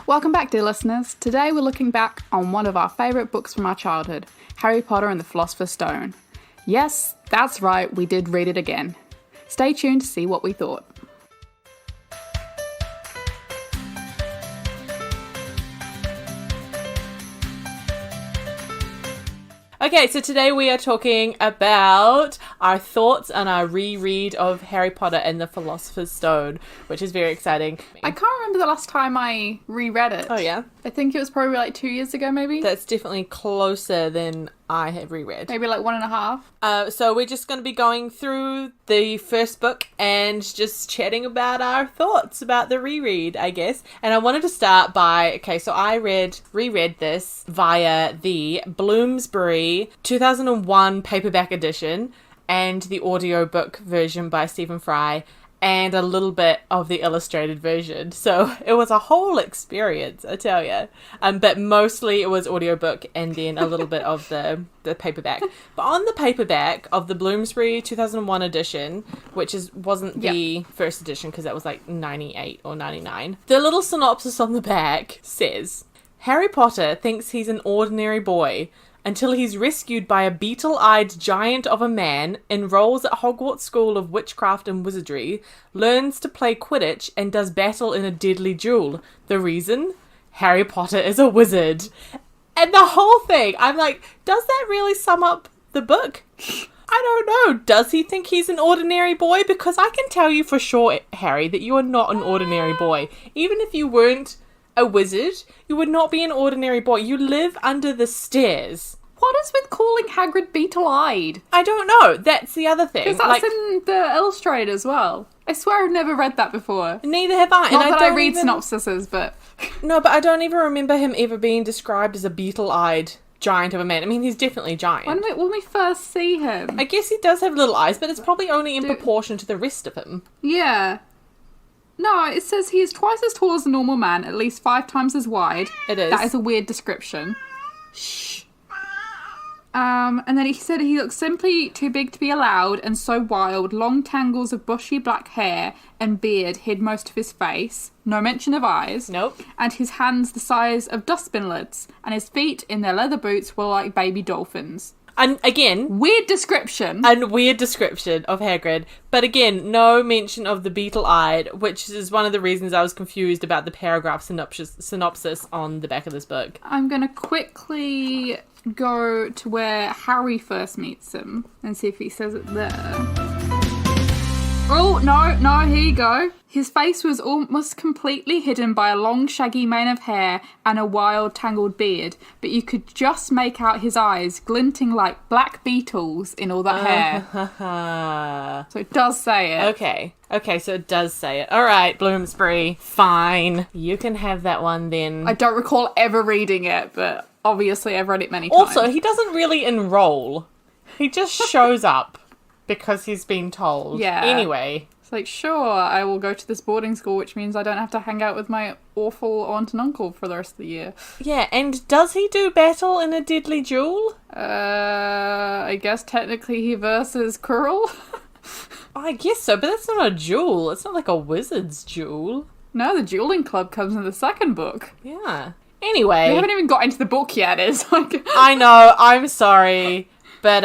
Welcome back, dear listeners. Today we're looking back on one of our favourite books from our childhood, Harry Potter and the Philosopher's Stone. Yes, that's right, we did read it again. Stay tuned to see what we thought. Okay, so today we are talking about our thoughts on our reread of Harry Potter and the Philosopher's Stone, which is very exciting. I can't remember the last time I reread it. Oh, yeah? I think it was probably like 2 years ago, maybe? That's definitely closer than I have reread. Maybe like 1.5. So we're just going to be going through the first book and just chatting about our thoughts about the reread, I guess. And I wanted to start by, okay, so I reread this via the Bloomsbury 2001 paperback edition and the audiobook version by Stephen Fry, and a little bit of the illustrated version. So it was a whole experience, I tell you. But mostly it was audiobook and then a little bit of the paperback. But on the paperback of the Bloomsbury 2001 edition, which wasn't the first edition because that was like 98 or 99, the little synopsis on the back says, Harry Potter thinks he's an ordinary boy until he's rescued by a beetle-eyed giant of a man, enrolls at Hogwarts School of Witchcraft and Wizardry, learns to play Quidditch, and does battle in a deadly duel. The reason? Harry Potter is a wizard. And the whole thing, I'm like, does that really sum up the book? I don't know. Does he think he's an ordinary boy? Because I can tell you for sure, Harry, that you are not an ordinary boy. Even if you weren't a wizard, you would not be an ordinary boy. You live under the stairs. What is with calling Hagrid beetle-eyed? I don't know. That's the other thing. Because that's in the illustrated as well. I swear I've never read that before. Neither have I. Not that I read synopsises, but... No, but I don't even remember him ever being described as a beetle-eyed giant of a man. I mean, he's definitely giant. When we first see him... I guess he does have little eyes, but it's probably only in proportion to the rest of him. Yeah. No, it says he is twice as tall as a normal man, at least 5 times as wide. It is. That is a weird description. Shh. And then he said he looks simply too big to be allowed and so wild, long tangles of bushy black hair and beard hid most of his face. No mention of eyes. Nope. And his hands the size of dustbin lids, and his feet in their leather boots were like baby dolphins. And again... Weird description. And weird description of Hagrid. But again, no mention of the beetle-eyed, which is one of the reasons I was confused about the paragraph synopsis on the back of this book. I'm going to quickly go to where Harry first meets him and see if he says it there. Oh, no, here you go. His face was almost completely hidden by a long shaggy mane of hair and a wild tangled beard, but you could just make out his eyes glinting like black beetles in all that hair. So it does say it. Okay, so it does say it. All right, Bloomsbury, fine. You can have that one then. I don't recall ever reading it, but obviously I've read it many times. Also, he doesn't really enroll. He just shows up because he's been told. Yeah. Anyway. It's like, sure, I will go to this boarding school, which means I don't have to hang out with my awful aunt and uncle for the rest of the year. Yeah, and does he do battle in a deadly duel? I guess technically he versus Quirrell. I guess so, but that's not a duel. It's not like a wizard's duel. No, the dueling club comes in the second book. Yeah. Anyway. We haven't even got into the book yet. It's like... I know, I'm sorry. But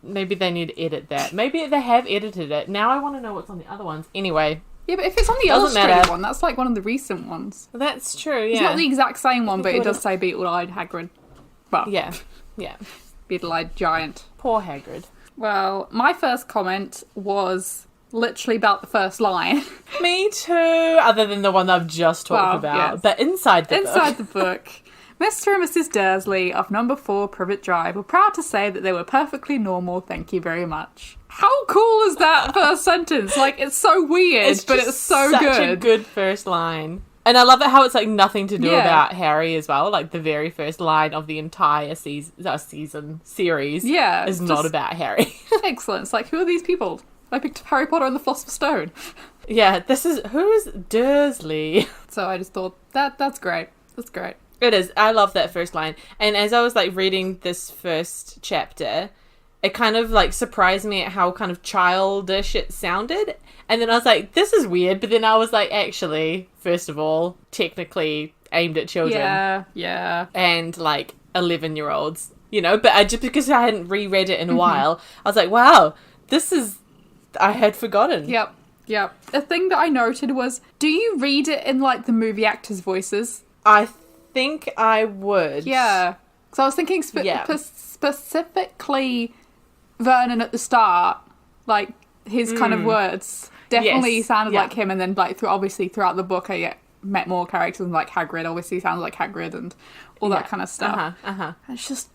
maybe they need to edit that. Maybe they have edited it. Now I want to know what's on the other ones. Anyway. Yeah, but if it's on the illustrated one, that's like one of the recent ones. That's true, yeah. It's not the exact same one, but it does say beetle-eyed Hagrid. Well, yeah. Beetle-eyed giant. Poor Hagrid. Well, my first comment was literally about the first line. Me too, other than the one that I've just talked about. Yes. But inside the book. Mr. and Mrs. Dursley of number 4 Privet Drive were proud to say that they were perfectly normal, thank you very much. How cool is that first sentence? Like, it's so weird, but it's so such good. Such a good first line. And I love it how it's like nothing to do about Harry as well. Like the very first line of the entire series is not about Harry. Excellent. It's like, who are these people? I picked Harry Potter and the Philosopher's Stone. Yeah, who's Dursley? So I just thought, that's great. That's great. It is. I love that first line. And as I was like reading this first chapter, it kind of like surprised me at how kind of childish it sounded. And then I was like, this is weird. But then I was like, actually, first of all, technically aimed at children. Yeah. And like 11-year-olds, but just because I hadn't reread it in a while, I was like, wow, I had forgotten. Yep. The thing that I noted was, do you read it in like the movie actors' voices? I think I would. Yeah. So I was thinking specifically Vernon at the start, like his kind of words definitely sounded like him, and then like obviously throughout the book I met more characters, and like Hagrid obviously sounds like Hagrid and all that kind of stuff. It's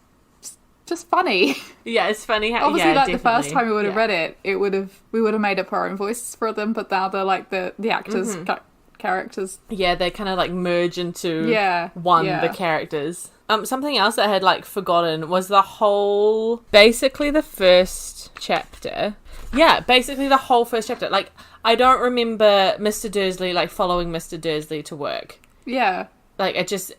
just funny. Yeah, it's funny how obviously like definitely. The first time we would have read it, we would have made up our own voices for them, but now they're like the actors characters. Yeah, they kind of like merge into the characters. Something else that I had like forgotten was basically the first chapter. Yeah, basically the whole first chapter. Like, I don't remember Mr. Dursley like following Mr. Dursley to work. Yeah. Like, I just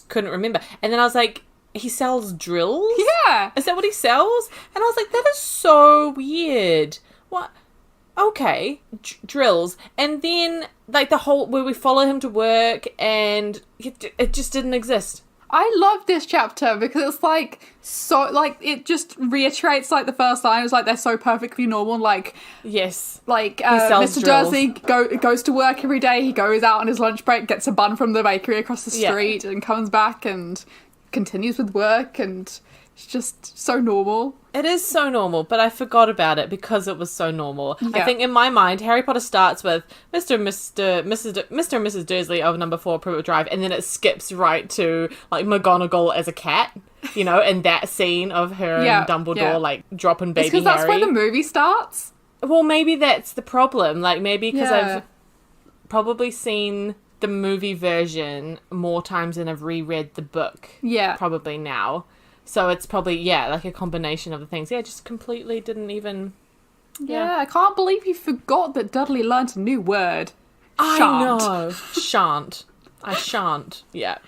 couldn't remember. And then I was like, he sells drills? Yeah. Is that what he sells? And I was like, that is so weird. What? Okay, drills. And then, like, the whole, where we follow him to work, and it just didn't exist. I love this chapter because it's, like, so, like, it just reiterates, like, the first line. It's like, they're so perfectly normal, like... Yes. Like, Mr. Dursley goes to work every day, he goes out on his lunch break, gets a bun from the bakery across the street, and comes back and continues with work, and it's just so normal. It is so normal, but I forgot about it because it was so normal. Yeah. I think in my mind, Harry Potter starts with Mr. and Mrs. Dursley of number 4 Privet Drive, and then it skips right to like McGonagall as a cat, and that scene of her and Dumbledore like dropping baby Harry. Because that's where the movie starts. Well, maybe that's the problem. Like maybe because I've probably seen the movie version more times than I've reread the book. Yeah. Probably now. So it's probably, like a combination of the things. Yeah, just completely didn't even... Yeah, I can't believe you forgot that Dudley learnt a new word. I Shan't. know. Shan't. I shan't. Yeah.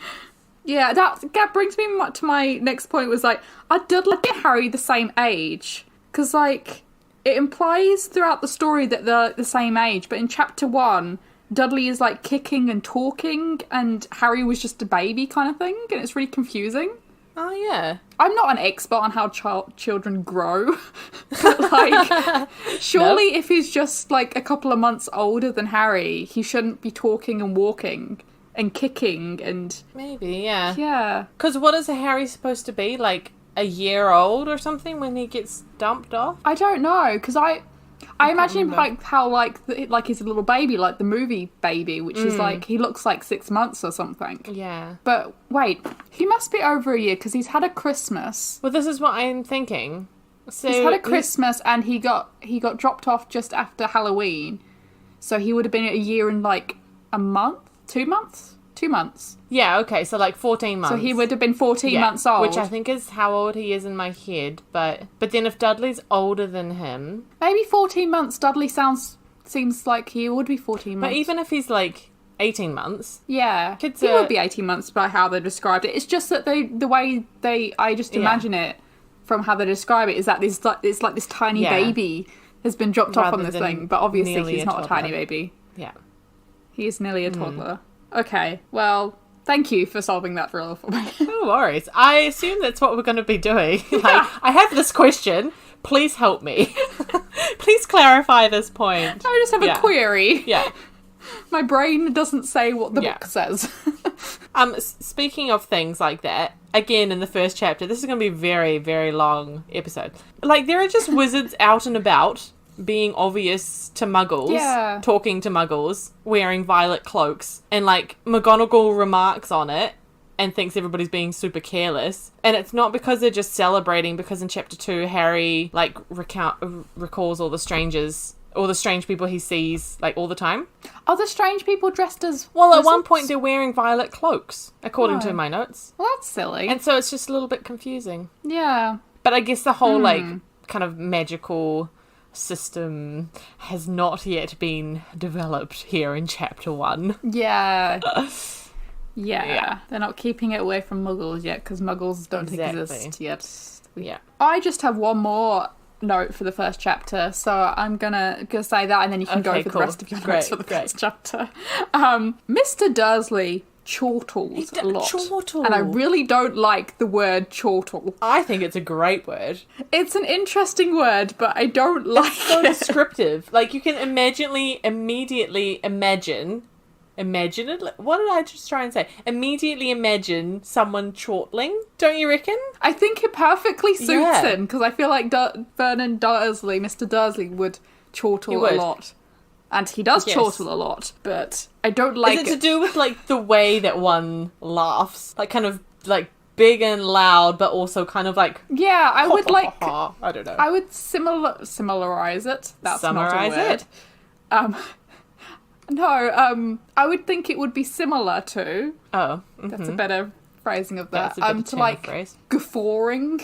Yeah, that brings me to my next point was, like, are Dudley and Harry the same age? Because, like, it implies throughout the story that they're the same age, but in chapter 1, Dudley is, like, kicking and talking, and Harry was just a baby kind of thing, and it's really confusing. Oh, yeah. I'm not an expert on how children grow. But, like, surely if he's just, like, a couple of months older than Harry, he shouldn't be talking and walking and kicking and... Maybe, yeah. Yeah. Because what is Harry supposed to be? Like, a year old or something when he gets dumped off? I don't know, because I imagine him like how like he's a little baby, like the movie Baby, which is like he looks like 6 months or something. Yeah. But wait, he must be over a year because he's had a Christmas. Well, this is what I'm thinking. So he's had a Christmas and he got dropped off just after Halloween, so he would have been a year and like a month, 2 months. 2 months. Yeah, okay, so like 14 months. So he would have been 14 months old. Which I think is how old he is in my head, but then if Dudley's older than him... Maybe 14 months, Dudley seems like he would be 14 months. But even if he's like 18 months... Yeah, kids he are... would be 18 months by how they described it. It's just that the way I just imagine it from how they describe it is that it's like this tiny baby has been dropped off on this thing, but obviously he's not a tiny baby. Yeah. He is nearly a toddler. Okay, well, thank you for solving that riddle for me. No worries. I assume that's what we're going to be doing. Like, I have this question. Please help me. Please clarify this point. I just have a query. Yeah. My brain doesn't say what the book says. Speaking of things like that, again, in the first chapter, this is going to be a very, very long episode. Like, there are just wizards out and about being obvious to muggles, talking to muggles, wearing violet cloaks, and like McGonagall remarks on it and thinks everybody's being super careless, and it's not because they're just celebrating, because in chapter 2 Harry like recalls all the strange people he sees like all the time. Are the strange people dressed as well wizards? At one point they're wearing violet cloaks according to my notes. Well, that's silly. And so it's just a little bit confusing. Yeah, but I guess the whole like kind of magical system has not yet been developed here in chapter 1. Yeah. They're not keeping it away from muggles yet, because muggles don't exist yet. Yeah. I just have one more note for the first chapter, so I'm gonna say that, and then you can go for the rest of your notes for the first chapter. Mr. Dursley chortles a lot. Chortle. And I really don't like the word chortle. I think it's a great word. It's an interesting word, but I don't like So it. descriptive. Like, you can immediately imagine it. What did I just try and say? Immediately imagine someone chortling, don't you reckon? I think it perfectly suits Yeah. him, because I feel like Vernon Dursley, Mr. Dursley, would chortle a lot. And he does chortle a lot, but I don't like Is it to do with, like, the way that one laughs? Like, kind of, like, big and loud, but also kind of, like... Yeah, I would, like... I don't know. I would similarize it. That's Summarize not a word. No, I would think it would be similar to... Oh. That's a better phrasing of that. That's a better to, term like, phrase. Guffawing.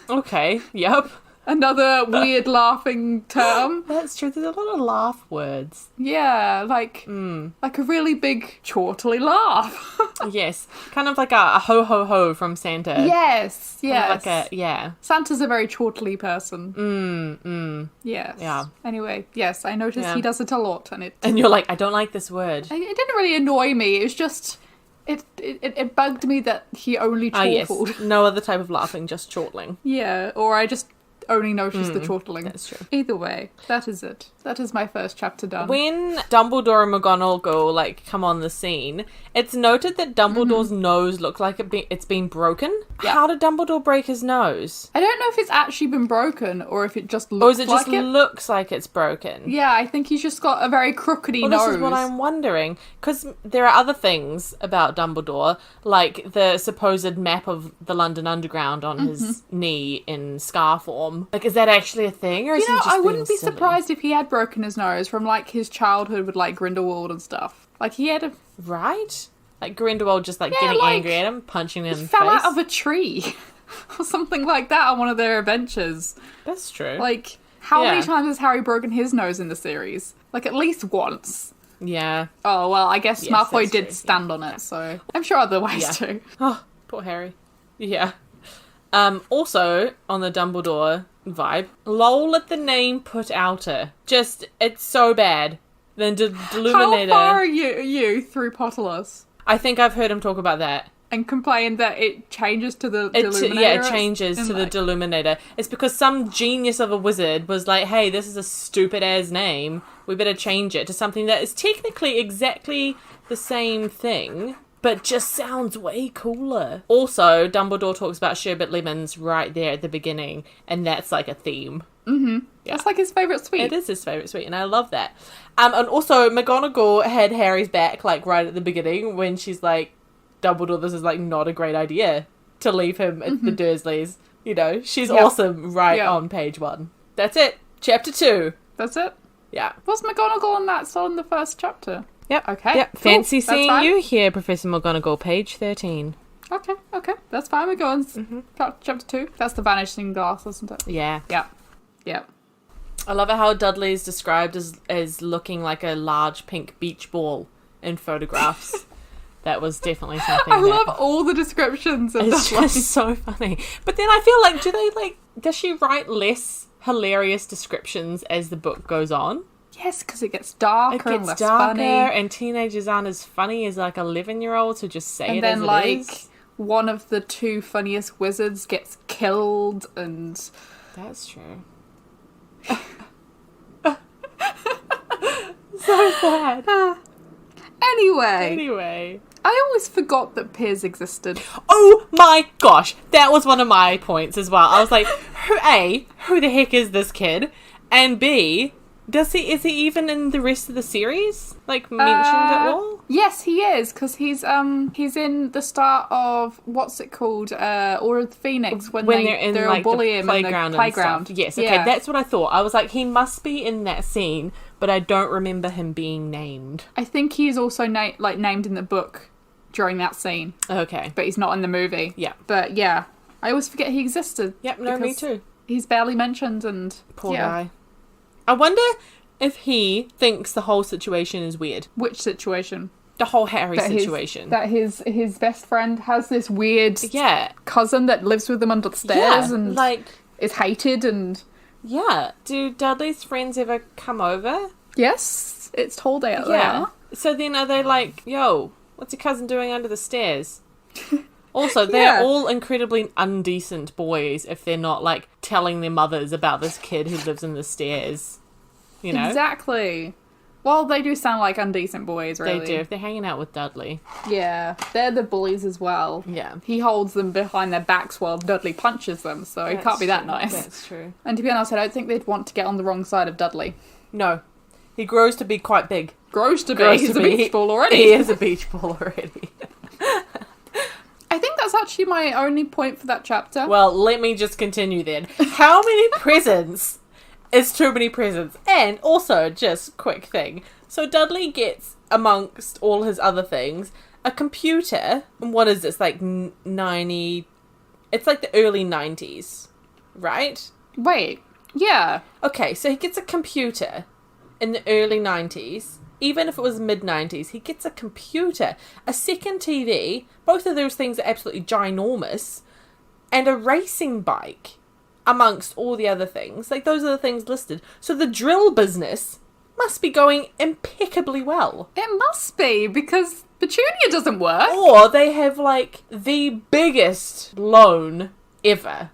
Okay, yep. Another weird laughing term. That's true. There's a lot of laugh words. Yeah, like a really big chortly laugh. Yes. Kind of like a ho ho ho from Santa. Yes. Kind of like yeah. Santa's a very chortly person. Yes. Yeah. Anyway, yes, I noticed he does it a lot, and And you're like, I don't like this word. it didn't really annoy me. It was just it bugged me that he only chortled. Yes. No other type of laughing, just chortling. Yeah, or I just only noticed the chortling. That's true. Either way, that is it. That is my first chapter done. When Dumbledore and McGonagall, like, come on the scene, it's noted that Dumbledore's nose looks like it's been broken. Yeah. How did Dumbledore break his nose? I don't know if it's actually been broken or if it just looks Or is it like just looks like it's broken? Yeah, I think he's just got a very crookedy nose. This is what I'm wondering. Because there are other things about Dumbledore, like the supposed map of the London Underground on his knee in scar form. Like, is that actually a thing? Or is he just I being wouldn't be silly? surprised if he had broken his nose from, like, his childhood with, like, Grindelwald and stuff. Like, he had a... Right? Like Grindelwald just, like, Yeah, getting like, angry at him, punching him in the fell face. out of a tree. Or something like that on one of their adventures. That's true. Like, how many Yeah. times has Harry broken his nose in the series? Like, at least once. Yeah. Oh, well, I guess Yes, Malfoy that's did true. stand on it, so... I'm sure other ways too. Oh, poor Harry. Yeah. Also, on the Dumbledore vibe, lol at the name put outer. Just, it's so bad. Then Deluminator... How far are you through Potterless? I think I've heard him talk about that. And complain that it changes to the Deluminator? Yeah, it changes to the Deluminator. It's because some genius of a wizard was like, hey, this is a stupid-ass name. We better change it to something that is technically exactly the same thing, but just sounds way cooler. Also, Dumbledore talks about sherbet lemons right there at the beginning, and that's like a theme. Yeah. That's like his favourite sweet. It is his favourite sweet, and I love that. And also, McGonagall had Harry's back, like, right at the beginning, when she's like, Dumbledore, this is, like, not a great idea to leave him at the Dursleys. You know, she's awesome on page 1. That's it. Chapter 2. That's it? Yeah. Was McGonagall on that still in the first chapter? Yep. Okay. Yep. Cool. Fancy That's seeing fine. you here, Professor McGonagall, page 13. Okay. That's fine. We're going chapter 2. That's the vanishing glass, isn't it? Yeah. Yeah. I love it how Dudley is described as looking like a large pink beach ball in photographs. That was definitely something I love all the descriptions of It's Dudley. just so funny. But then I feel like, does she write less hilarious descriptions as the book goes on? Yes, because it gets darker It and gets less darker, funny. and teenagers aren't as funny as, like, 11-year-olds who just say And it then, as it like, is. one of the 2 funniest wizards gets killed, and... That's true. So sad. Anyway, I always forgot that Piers existed. Oh my gosh, that was one of my points as well. I was like, who the heck is this kid? And B, is he even in the rest of the series? Like, mentioned at all? Yes, he is, because he's in the start of, what's it called, Order of the Phoenix, when they're in, they'll like, bully the him playground in the playground. and stuff. Yes, okay, Yeah. that's what I thought. I was like, he must be in that scene, but I don't remember him being named. I think he's also named in the book during that scene, Okay. but he's not in the movie. Yeah. But yeah, I always forget he existed. Yep, no, me because too. He's barely mentioned, and Poor guy. I wonder if he thinks the whole situation is weird. Which situation? The whole Harry that situation. his best friend has this weird cousin that lives with them under the stairs and like is hated and... Yeah. Do Dudley's friends ever come over? Yes, it's told out there. So then are they like, yo, what's your cousin doing under the stairs? Also, they're all incredibly undecent boys if they're not, like, telling their mothers about this kid who lives in the stairs. You know? Exactly. Well, they do sound like undecent boys, really. They do, if they're hanging out with Dudley. Yeah, they're the bullies as well. Yeah. He holds them behind their backs while Dudley punches them, so he can't be that nice. That's true. And to be honest, I don't think they'd want to get on the wrong side of Dudley. No. He grows to be quite big. He's a beach ball already. He is a beach ball already. I think that's actually my only point for that chapter. Well, let me just continue then. How many presents is too many presents? And also, just quick thing. So Dudley gets, amongst all his other things, a computer. And what is this, like 90... It's like the early 90s, right? Wait, yeah. Okay, so he gets a computer in the early 90s. Even if it was mid-90s, he gets a computer, a second TV, both of those things are absolutely ginormous, and a racing bike, amongst all the other things. Like, those are the things listed. So the drill business must be going impeccably well. It must be, because Petunia doesn't work. Or they have, like, the biggest loan ever,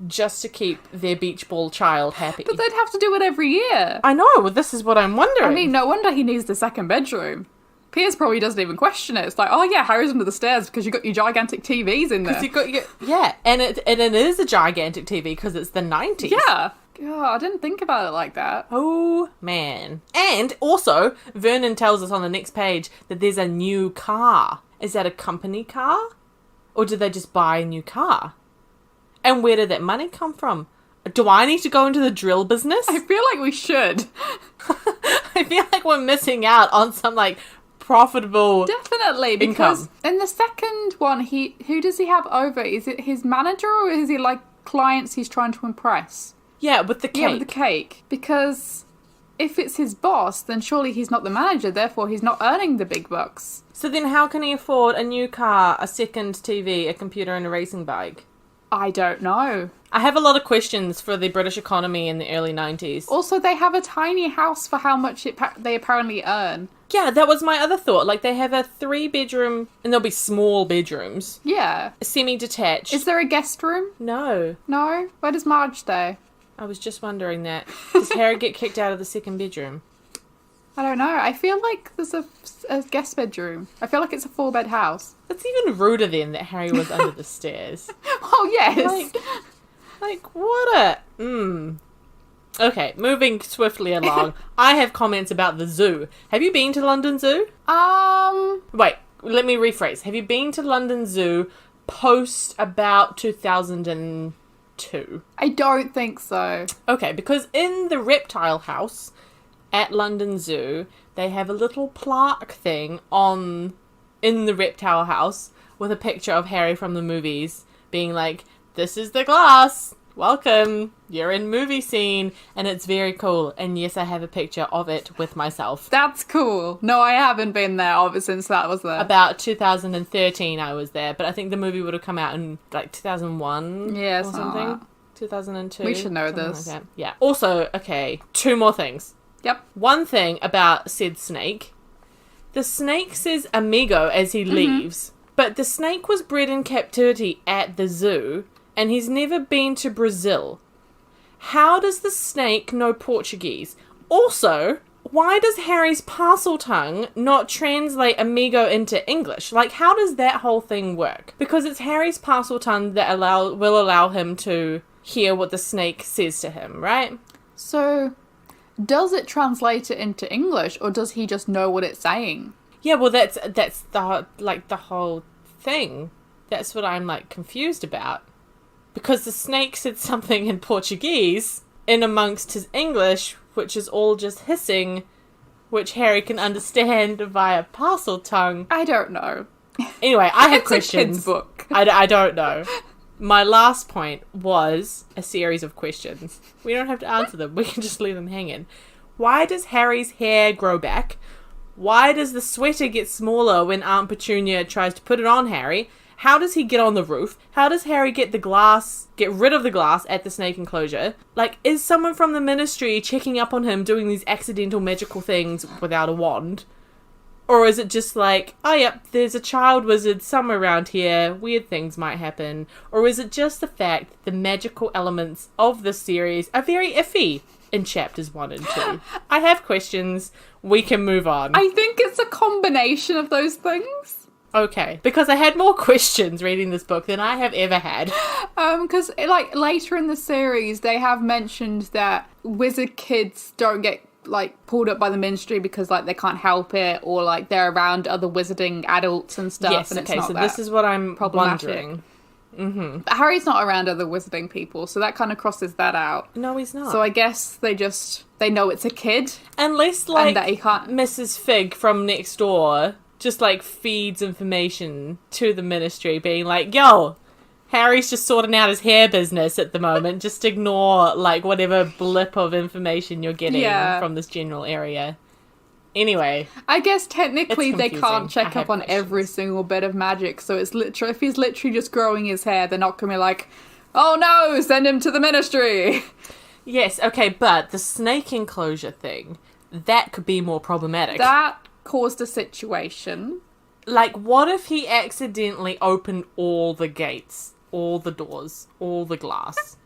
just to keep their beach ball child happy. But they'd have to do it every year. I know, well, this is what I'm wondering. I mean, no wonder he needs the second bedroom. Piers probably doesn't even question it. It's like, oh yeah, Harry's under the stairs because you've got your gigantic TVs in there. Because you've got your... Yeah, and it is a gigantic TV because it's the 90s. Yeah. God, I didn't think about it like that. Oh, man. And also, Vernon tells us on the next page that there's a new car. Is that a company car? Or did they just buy a new car? And where did that money come from? Do I need to go into the drill business? I feel like we should. I feel like we're missing out on some, like, profitable Definitely, because income. In the second one, who does he have over? Is it his manager or is he, like, clients he's trying to impress? Yeah, with the cake. Yeah, with the cake. Because if it's his boss, then surely he's not the manager, therefore he's not earning the big bucks. So then how can he afford a new car, a second TV, a computer, and a racing bike? I don't know. I have a lot of questions for the British economy in the early 90s. Also, they have a tiny house for how much they apparently earn. Yeah, that was my other thought. Like, they have a 3-bedroom, and there'll be small bedrooms. Yeah. Semi-detached. Is there a guest room? No. No? Where does Marge stay? I was just wondering that. Does Harry get kicked out of the second bedroom? I don't know. I feel like there's a guest bedroom. I feel like it's a 4-bed house. That's even ruder then that Harry was under the stairs. Oh, yes. Like what a... Okay, moving swiftly along. I have comments about the zoo. Have you been to London Zoo? Wait, let me rephrase. Have you been to London Zoo post about 2002? I don't think so. Okay, because in the reptile house at London Zoo, they have a little plaque thing in the reptile house with a picture of Harry from the movies being like, this is the glass, welcome, you're in movie scene, and it's very cool. And yes, I have a picture of it with myself. That's cool. No, I haven't been there since that was there. About 2013 I was there, but I think the movie would have come out in like 2001 or something. Like 2002. We should know this. Like yeah. Also, okay, 2 more things. Yep. One thing about said snake. The snake says amigo as he leaves, but the snake was bred in captivity at the zoo, and he's never been to Brazil. How does the snake know Portuguese? Also, why does Harry's parcel tongue not translate amigo into English? Like, how does that whole thing work? Because it's Harry's parcel tongue that will allow him to hear what the snake says to him, right? So, does it translate it into English, or does he just know what it's saying? Yeah, well, that's the whole thing. That's what I'm, like, confused about. Because the snake said something in Portuguese in amongst his English, which is all just hissing, which Harry can understand via parcel tongue. I don't know. Anyway, I have It's questions. a kid's book. I don't know. My last point was a series of questions. We don't have to answer them. We can just leave them hanging. Why does Harry's hair grow back? Why does the sweater get smaller when Aunt Petunia tries to put it on Harry? How does he get on the roof? How does Harry get rid of the glass at the snake enclosure? Like, is someone from the ministry checking up on him doing these accidental magical things without a wand? Or is it just like, oh yep, there's a child wizard somewhere around here, weird things might happen? Or is it just the fact that the magical elements of this series are very iffy in chapters 1 and 2? I have questions. We can move on. I think it's a combination of those things. Okay, because I had more questions reading this book than I have ever had. Because, like, later in the series, they have mentioned that wizard kids don't get, like, pulled up by the ministry because, like, they can't help it, or, like, they're around other wizarding adults and stuff, Yes, and it's okay, not so that this is what I'm problematic. wondering. Mm-hmm. But Harry's not around other wizarding people, so that kind of crosses that out. No, he's not. So I guess they know it's a kid. Unless, like, and that he can't... Mrs. Fig from next door just, like, feeds information to the ministry, being like, yo, Harry's just sorting out his hair business at the moment. Just ignore, like, whatever blip of information you're getting from this general area. Anyway. I guess technically they confusing. can't check up on every single bit of magic, so it's literally, if he's literally just growing his hair, they're not going to be like, oh no, send him to the ministry. Yes, okay, but the snake enclosure thing, that could be more problematic. That caused a situation. Like, what if he accidentally opened all the gates, all the doors, all the glass?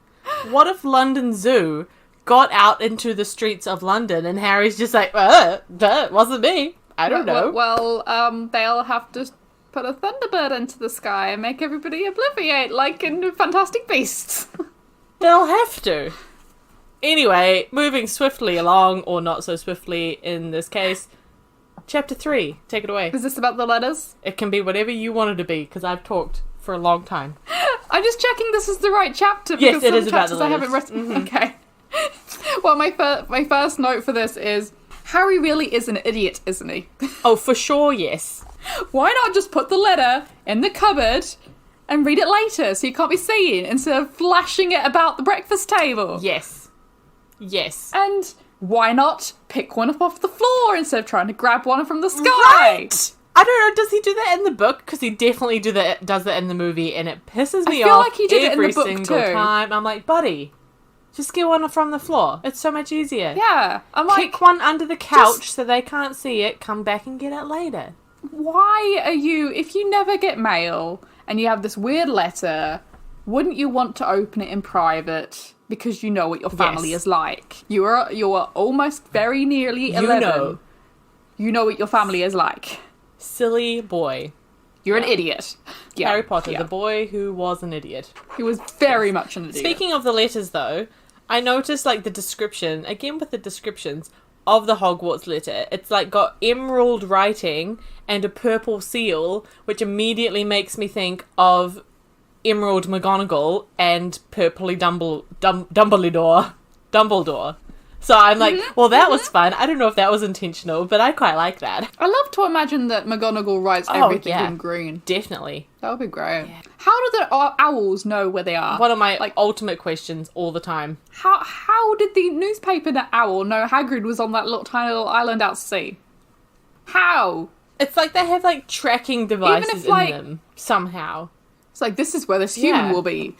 What if London Zoo got out into the streets of London and Harry's just like, that wasn't me. I don't know. Well, they'll have to put a Thunderbird into the sky and make everybody obliviate, like in Fantastic Beasts. They'll have to. Anyway, moving swiftly along, or not so swiftly in this case, Chapter 3, take it away. Is this about the letters? It can be whatever you want it to be, because I've talked for a long time. I'm just checking this is the right chapter, Yes, because it some is about the chapters I haven't letters. written. Okay. Well, my first note for this is, Harry really is an idiot, isn't he? Oh, for sure, yes. Why not just put the letter in the cupboard and read it later so you can't be seen, instead of flashing it about the breakfast table? Yes. Yes. And why not pick one up off the floor instead of trying to grab one from the sky? Right! I don't know, does he do that in the book? Because he definitely does that in the movie, and it pisses me I feel off like he did it in every the book single too. time. I'm like, buddy, just get one from the floor. It's so much easier. Yeah, I'm like, Kick one under the couch so they can't see it, come back and get it later. why are you, if you never get mail and you have this weird letter, wouldn't you want to open it in private? Because you know what your family Yes. is like. You are almost very nearly 11. You know what your family is like. Silly boy. You're an idiot. Yeah. Harry Potter, Yeah. the boy who was an idiot. He was very much an idiot. Speaking of the letters, though, I noticed, like, the description, again with the descriptions, of the Hogwarts letter. It's, like, got emerald writing and a purple seal, which immediately makes me think of Emerald McGonagall and Purpley Dumbledore. So I'm like, well, that was fun. I don't know if that was intentional, but I quite like that. I love to imagine that McGonagall writes Oh, everything yeah. in green. Definitely. That would be great. Yeah. How do the owls know where they are? One of my ultimate questions all the time. How did the newspaper owl know Hagrid was on that tiny little island out to sea? How? It's like they have, like, tracking devices if, like, in them, somehow. It's like, this is where this human Yeah. will be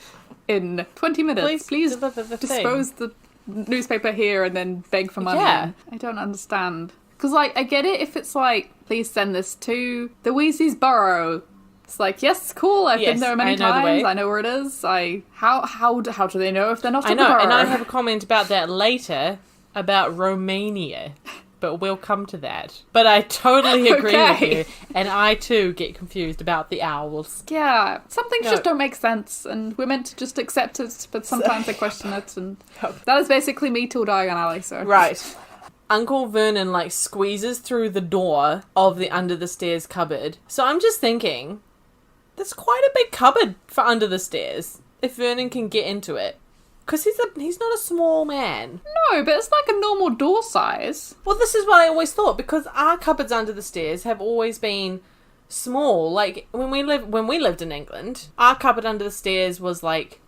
in 20 minutes. Please deliver the thing. dispose the newspaper here and then beg for money. Yeah. I don't understand. Because, like, I get it if it's like, please send this to the Weasley's burrow. It's like, yes, cool, I've Yes, been there many I know the times, way. I know where it is. How do they know if they're not I in the know, burrow? and I have a comment about that later, about Romania. But we'll come to that. But I totally agree with Okay. you. And I, too, get confused about the owls. Yeah, some things No. just don't make sense, and we're meant to just accept it, but sometimes they question it, and that is basically me till Diagon Alley, so... Right. Uncle Vernon, like, squeezes through the door of the under the stairs cupboard. So I'm just thinking, there's quite a big cupboard for under the stairs, if Vernon can get into it. Because he's not a small man. No, but it's like a normal door size. Well, this is what I always thought, because our cupboards under the stairs have always been small. Like, when we lived in England, our cupboard under the stairs was, like,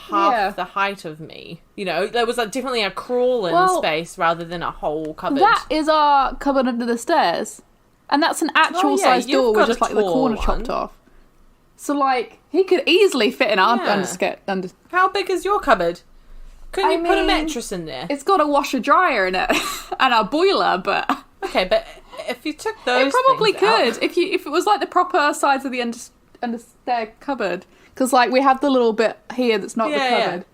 half the height of me. You know, there was like definitely a crawl-in space rather than a whole cupboard. That is our cupboard under the stairs. And that's an actual size door with just like the corner chopped off. So like, he could easily fit in our under. How big is your cupboard? Couldn't you put a mattress in there? It's got a washer dryer in it and a boiler, but okay, but if you took those, it probably could out... if it was like the proper size of the under stair cupboard, because like we have the little bit here that's not the cupboard.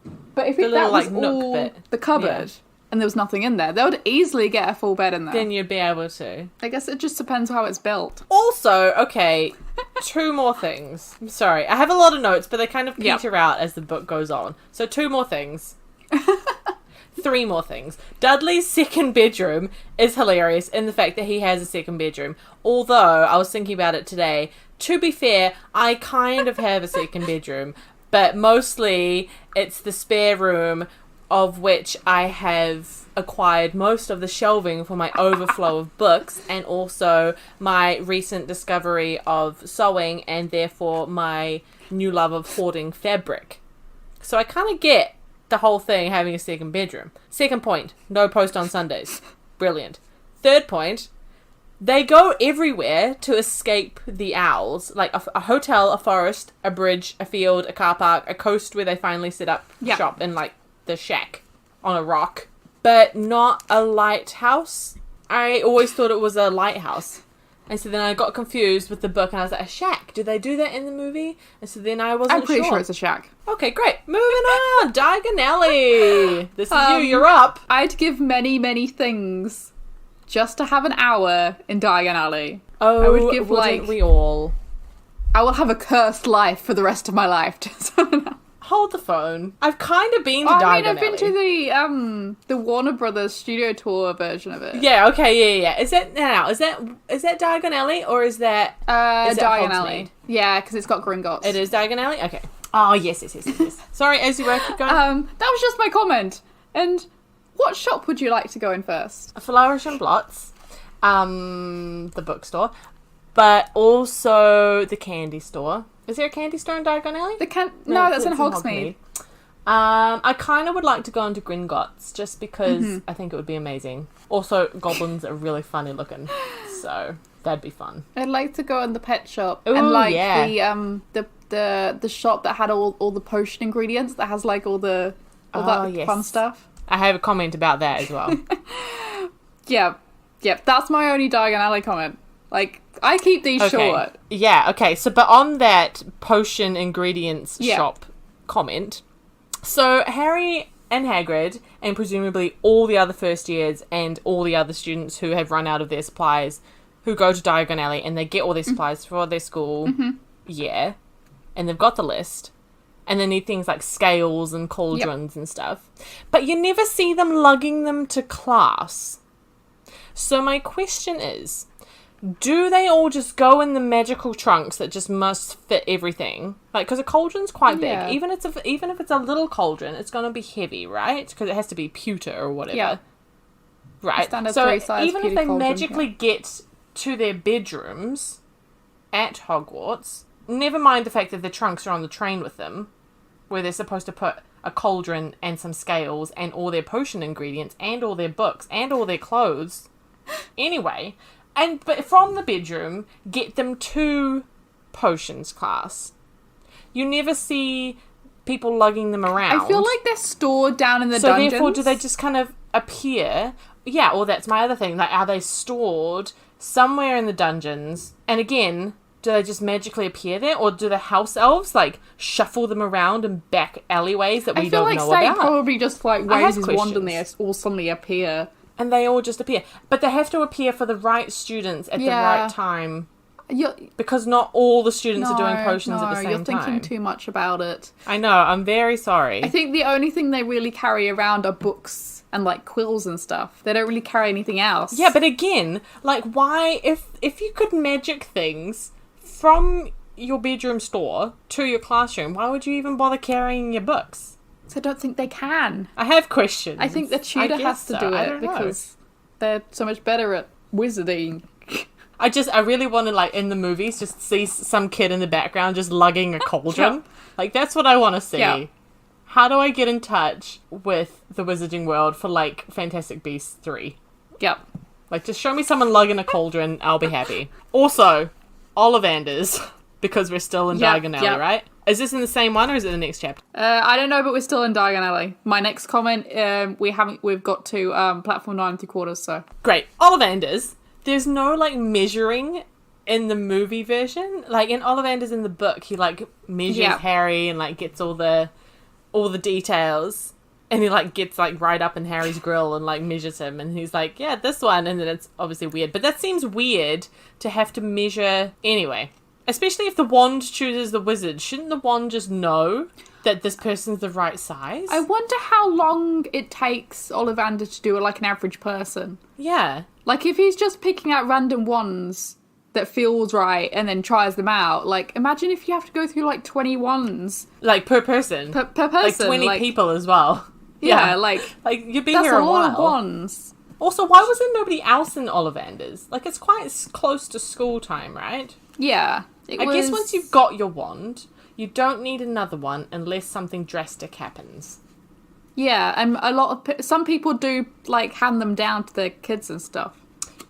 Yeah. But if that was all the cupboard and there was nothing in there, they would easily get a full bed in there. Then you'd be able to. I guess it just depends how it's built. Also, okay, 2 more things. I'm sorry. I have a lot of notes, but they kind of peter out as the book goes on. So 2 more things. 3 more things. Dudley's second bedroom is hilarious in the fact that he has a second bedroom. Although, I was thinking about it today, to be fair, I kind of have a second bedroom, but mostly it's the spare room of which I have acquired most of the shelving for my overflow of books, and also my recent discovery of sewing, and therefore my new love of hoarding fabric. So I kind of get the whole thing having a second bedroom. Second point, no post on Sundays. Brilliant. Third point, they go everywhere to escape the owls. Like a hotel, a forest, a bridge, a field, a car park, a coast where they finally set up shop in like the shack on a rock, but not a lighthouse. I always thought it was a lighthouse, and so then I got confused with the book, and I was like, a shack? Do they do that in the movie? And so then I wasn't sure. I'm pretty sure it's a shack. Okay, great. Moving on. Diagon Alley. This is you. You're up. I'd give many things just to have an hour in Diagon Alley. Oh, I would give we all? I will have a cursed life for the rest of my life. Hold the phone. I've kind of been to Diagon Alley. I've been to the Warner Brothers studio tour version of it. Yeah, okay, yeah. Is that Diagon Alley, or is that Diagon Alley? Yeah, because it's got Gringotts. It is Diagon Alley? Okay. Oh, yes. Sorry, as you were, keep going. That was just my comment. And what shop would you like to go in first? Flourish and Blots, the bookstore, but also the candy store. Is there a candy store in Diagon Alley? No, that's in Hogsmeade. I kind of would like to go into Gringotts just because I think it would be amazing. Also, goblins are really funny looking, so that'd be fun. I'd like to go in the pet shop. Ooh, and like the shop that had all the potion ingredients, that has like all that fun stuff. I have a comment about that as well. Yeah, that's my only Diagon Alley comment. Like, I keep these short. Yeah, okay. So, but on that potion ingredients shop comment, so Harry and Hagrid, and presumably all the other first years and all the other students who have run out of their supplies, who go to Diagon Alley and they get all their supplies for their school, and they've got the list, and they need things like scales and cauldrons and stuff, but you never see them lugging them to class. So my question is, do they all just go in the magical trunks that just must fit everything? Like, because a cauldron's quite big. Even if it's a little cauldron, it's going to be heavy, right? Because it has to be pewter or whatever. Yeah. Right. So even if they magically get to their bedrooms at Hogwarts, never mind the fact that their trunks are on the train with them, where they're supposed to put a cauldron and some scales and all their potion ingredients and all their books and all their clothes. Anyway... But from the bedroom, get them to potions class. You never see people lugging them around. I feel like they're stored down in the dungeons. So therefore, do they just kind of appear? Yeah, well, that's my other thing. Like, are they stored somewhere in the dungeons? And again, do they just magically appear there? Or do the house elves, like, shuffle them around in back alleyways that we don't know about? I feel like Snape probably just, like, waves his wand and they all suddenly appear. And they all just appear. But they have to appear for the right students at the right time. Because not all the students are doing potions at the same time. You're thinking too much about it. I know, I'm very sorry. I think the only thing they really carry around are books and, like, quills and stuff. They don't really carry anything else. Yeah, but again, like, why... If you could magic things from your bedroom store to your classroom, why would you even bother carrying your books? I don't think they can. I have questions. I think the tutor has to do it because they're so much better at wizarding. I really want to, like, in the movies, just see some kid in the background just lugging a cauldron. Yeah. Like, that's what I want to see. Yeah. How do I get in touch with the Wizarding World for, like, Fantastic Beasts 3? Yep. Like, just show me someone lugging a cauldron, I'll be happy. Also, Ollivanders, because we're still in Diagon Alley, right? Is this in the same one, or is it the next chapter? I don't know, but we're still in Diagon Alley. My next comment, we've got to platform 9 3/4, so. Great. Ollivanders, there's no, like, measuring in the movie version. Like, in Ollivanders in the book, he, like, measures Harry and, like, gets all the details. And he, like, gets, like, right up in Harry's grill and, like, measures him. And he's like, yeah, this one. And then it's obviously weird. But that seems weird to have to measure anyway. Especially if the wand chooses the wizard. Shouldn't the wand just know that this person's the right size? I wonder how long it takes Ollivander to do it like an average person. Yeah. Like, if he's just picking out random wands that feels right and then tries them out, like, imagine if you have to go through, like, 20 wands. Like, per person. Per person. Like, 20 people as well. Yeah, like you've been here a while. That's a lot of wands. Also, why was there nobody else in Ollivanders? Like, it's quite close to school time, right? Yeah. I guess once you've got your wand, you don't need another one unless something drastic happens. Yeah, and some people do, like, hand them down to their kids and stuff.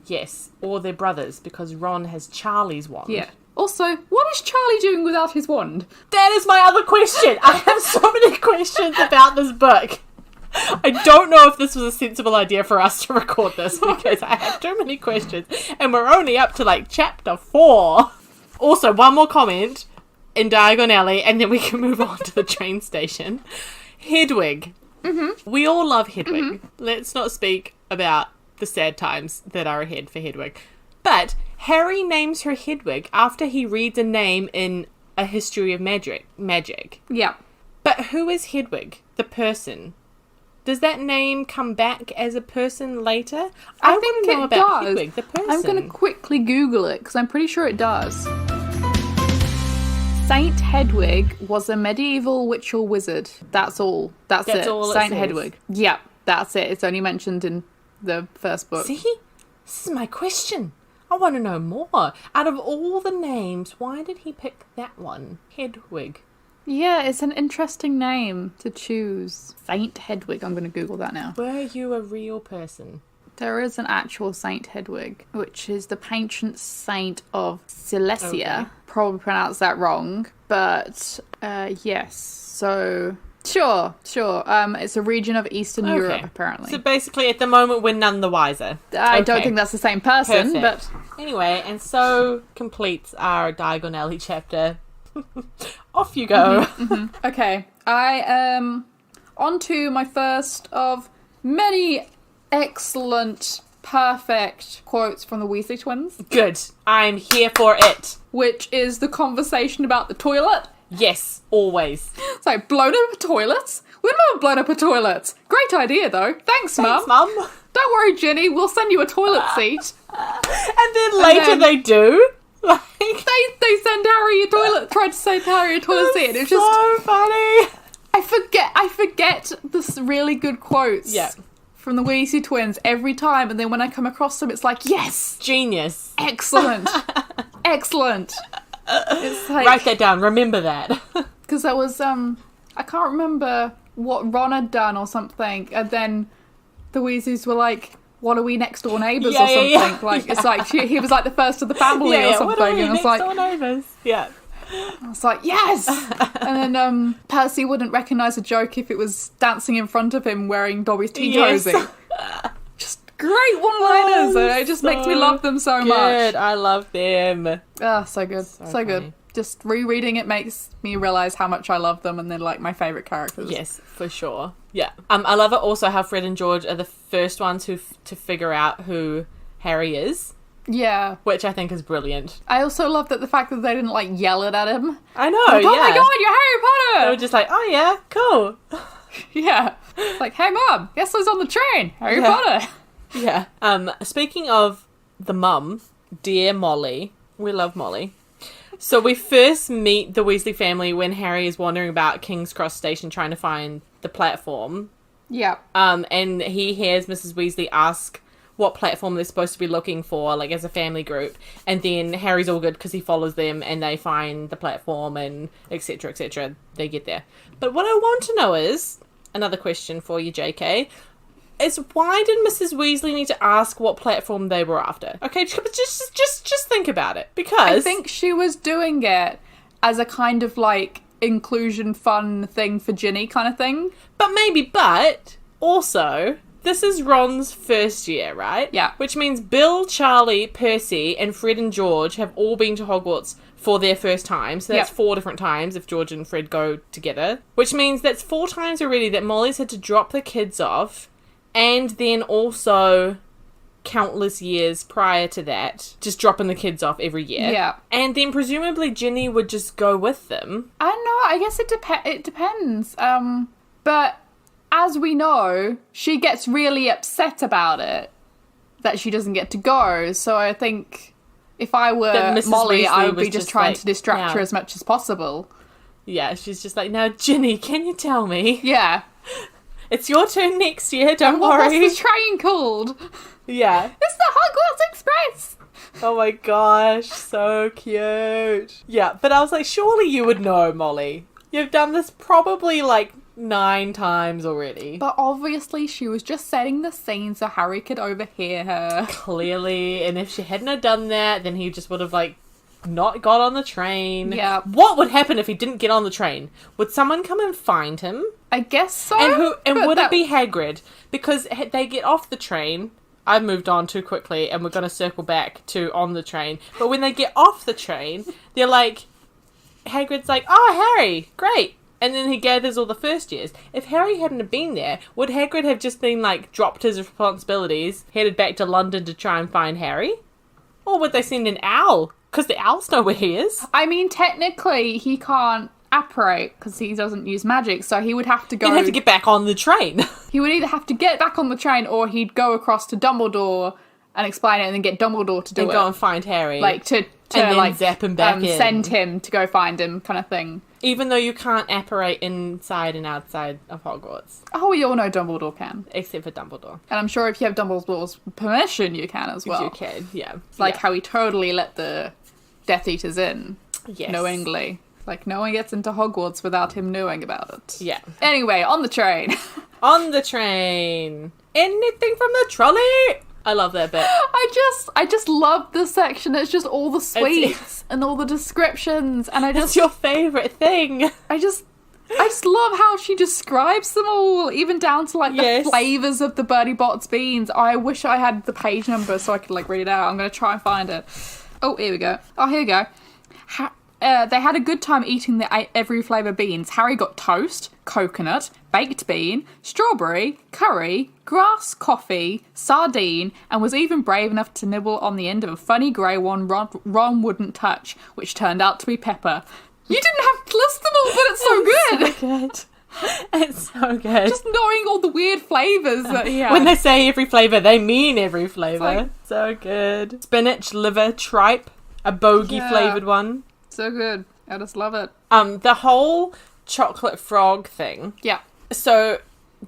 Yes, or their brothers, because Ron has Charlie's wand. Yeah. Also, what is Charlie doing without his wand? That is my other question. I have so many questions about this book. I don't know if this was a sensible idea for us to record this, because I have too many questions, and we're only up to, like, chapter 4. Also, one more comment in Diagon Alley, and then we can move on to the train station. Hedwig. Mm-hmm. We all love Hedwig. Mm-hmm. Let's not speak about the sad times that are ahead for Hedwig. But Harry names her Hedwig after he reads a name in A History of Magic. Yeah. But who is Hedwig, the person? Does that name come back as a person later? I want to know about Hedwig, the person. I'm going to quickly Google it, because I'm pretty sure it does. Saint Hedwig was a medieval witch or wizard. That's all. That's it. All Saint Hedwig. Yeah, that's it. It's only mentioned in the first book. See? This is my question. I want to know more. Out of all the names, why did he pick that one? Hedwig. Yeah, it's an interesting name to choose. Saint Hedwig. I'm going to Google that now. Were you a real person? There is an actual Saint Hedwig, which is the patron saint of Silesia. Okay. Probably pronounced that wrong, but yes. So sure. It's a region of Eastern Europe, apparently. So basically, at the moment, we're none the wiser. I don't think that's the same person, Perfect. But anyway, and so completes our Diagon Alley chapter. Off you go. Mm-hmm. Okay, I on to my first of many excellent, perfect quotes from the Weasley twins. Good. I'm here for it. Which is the conversation about the toilet. Yes, always. It's like, blown up toilets? We've never blown up a toilet. Great idea, though. Thanks, Mum. Don't worry, Ginny. We'll send you a toilet seat. And then later they do. Like, they send Harry a toilet. Tried to send Harry a toilet seat. It was just so funny. I forget this really good quotes. Yeah. From the Weasley twins every time, and then when I come across them, it's like, yes, genius, excellent, excellent. It's like, write that down. Remember that, because that was I can't remember what Ron had done or something, and then the Weasleys were like, "What are we, next door neighbours or something?" Yeah. Like it's like he was like the first of the family or something, what are we, and it's next like, door neighbours? Yeah. I was like, yes! And then Percy wouldn't recognise a joke if it was dancing in front of him wearing Dobby's tea cozy. Just great one-liners, and it just makes me love them so much. I love them. Ah, so good. So good. Just rereading it makes me realise how much I love them, and they're like my favourite characters. Yes, for sure. Yeah. I love it also how Fred and George are the first ones to figure out who Harry is. Yeah. Which I think is brilliant. I also love that the fact that they didn't, like, yell it at him. I know, like, oh my god, you're Harry Potter! They were just like, oh yeah, cool. Yeah. It's like, hey Mum, guess who's on the train? Harry Potter. Yeah. Speaking of the mum, dear Molly. We love Molly. So we first meet the Weasley family when Harry is wandering about King's Cross Station trying to find the platform. Yeah. And he hears Mrs. Weasley ask what platform they're supposed to be looking for, like, as a family group. And then Harry's all good because he follows them and they find the platform and etc, etc. They get there. But what I want to know is, another question for you, JK, is why did Mrs. Weasley need to ask what platform they were after? Okay, just think about it. Because I think she was doing it as a kind of, like, inclusion fun thing for Ginny kind of thing. But also, this is Ron's first year, right? Yeah. Which means Bill, Charlie, Percy, and Fred and George have all been to Hogwarts for their first time. So that's 4 different times if George and Fred go together. Which means that's 4 times already that Molly's had to drop the kids off. And then also countless years prior to that, just dropping the kids off every year. Yeah. And then presumably Ginny would just go with them. I don't know. I guess it depends. But as we know, she gets really upset about it, that she doesn't get to go. So I think if I were Molly, I would be just trying to distract her as much as possible. Yeah, she's just like, now, Ginny, can you tell me? Yeah. It's your turn next year, don't worry. What's the train called? Yeah. It's the Hogwarts Express! Oh my gosh, so cute. Yeah, but I was like, surely you would know, Molly. You've done this probably, like, 9 times already. But obviously she was just setting the scene so Harry could overhear her. Clearly, and if she hadn't have done that, then he just would have, like, not got on the train. Yeah. What would happen if he didn't get on the train? Would someone come and find him? I guess so. And would it be Hagrid? Because they get off the train. I moved on too quickly, and we're going to circle back to on the train. But when they get off the train, they're like, Hagrid's like, oh, Harry, great. And then he gathers all the first years. If Harry hadn't have been there, would Hagrid have just been, like, dropped his responsibilities, headed back to London to try and find Harry? Or would they send an owl? Because the owls know where he is. I mean, technically, he can't apparate because he doesn't use magic, so he would have to go... He'd have to get back on the train. He would either have to get back on the train or he'd go across to Dumbledore and explain it and then get Dumbledore to do and it. go and find Harry. Like, to and then like, zap him back in. Send him to go find him kind of thing. Even though you can't apparate inside and outside of Hogwarts. Oh, we all know Dumbledore can. Except for Dumbledore. And I'm sure if you have Dumbledore's permission, you can as well. You can, yeah. Like how he totally let the Death Eaters in. Yes. Knowingly. Like, no one gets into Hogwarts without him knowing about it. Yeah. Anyway, on the train. On the train. Anything from the trolley. I love that bit. I just love this section. It's just all the sweets and all the descriptions, and It's your favourite thing. I just love how she describes them all, even down to like the flavours of the Bertie Bott's beans. I wish I had the page number so I could like read it out. I'm gonna try and find it. Oh, here we go. Oh, here we go. They had a good time eating the every flavour beans. Harry got toast, coconut, baked bean, strawberry, curry, grass coffee, sardine, and was even brave enough to nibble on the end of a funny grey one Ron wouldn't touch, which turned out to be pepper. You didn't have to list them all, but it's so good! So good. It's so good. Just knowing all the weird flavours that he had. When they say every flavour, they mean every flavour. Like, so good. Spinach, liver, tripe, a bogey flavoured one. So good. I just love it. The whole chocolate frog thing. Yeah. So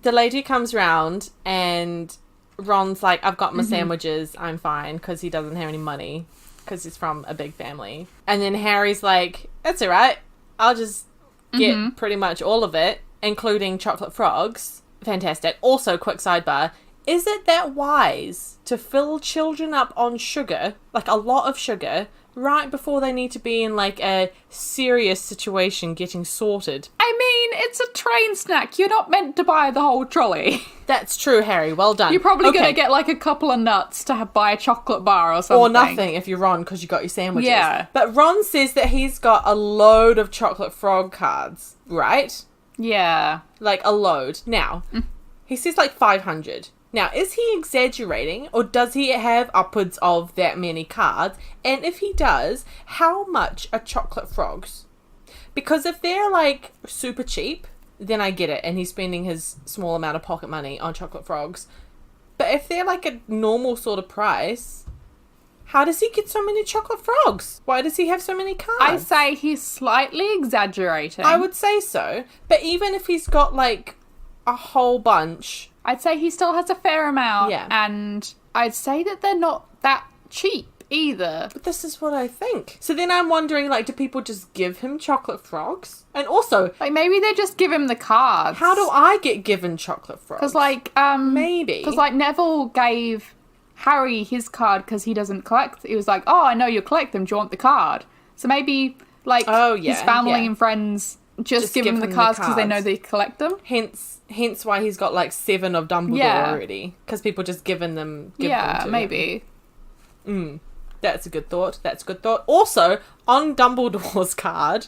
the lady comes round and Ron's like, I've got my sandwiches, I'm fine, because he doesn't have any money, because he's from a big family. And then Harry's like, it's alright, I'll just get pretty much all of it, including chocolate frogs. Fantastic. Also, quick sidebar, is it that wise to fill children up on sugar, like a lot of sugar, right before they need to be in, like, a serious situation getting sorted? I mean, it's a train snack. You're not meant to buy the whole trolley. That's true, Harry. Well done. You're probably going to get, like, a couple of nuts to buy a chocolate bar or something. Or nothing if you're Ron, because you got your sandwiches. Yeah. But Ron says that he's got a load of chocolate frog cards, right? Yeah. Like, a load. Now, he says, like, 500. Now, is he exaggerating, or does he have upwards of that many cards? And if he does, how much are chocolate frogs? Because if they're, like, super cheap, then I get it, and he's spending his small amount of pocket money on chocolate frogs. But if they're, like, a normal sort of price, how does he get so many chocolate frogs? Why does he have so many cards? I say he's slightly exaggerating. I would say so. But even if he's got, like, a whole bunch... I'd say he still has a fair amount. Yeah. And I'd say that they're not that cheap either. But this is what I think. So then I'm wondering, like, do people just give him chocolate frogs? And also, Like, maybe they just give him the cards. how do I get given chocolate frogs? Because, like, Maybe. Because, like, Neville gave Harry his card because he doesn't collect. He was like, oh, I know you collect them. Do you want the card? So maybe, like, his family and friends just give him the cards because they know they collect them. Hence why he's got, like, 7 of Dumbledore already. Because people just give them to maybe. him. That's a good thought. Also, on Dumbledore's card,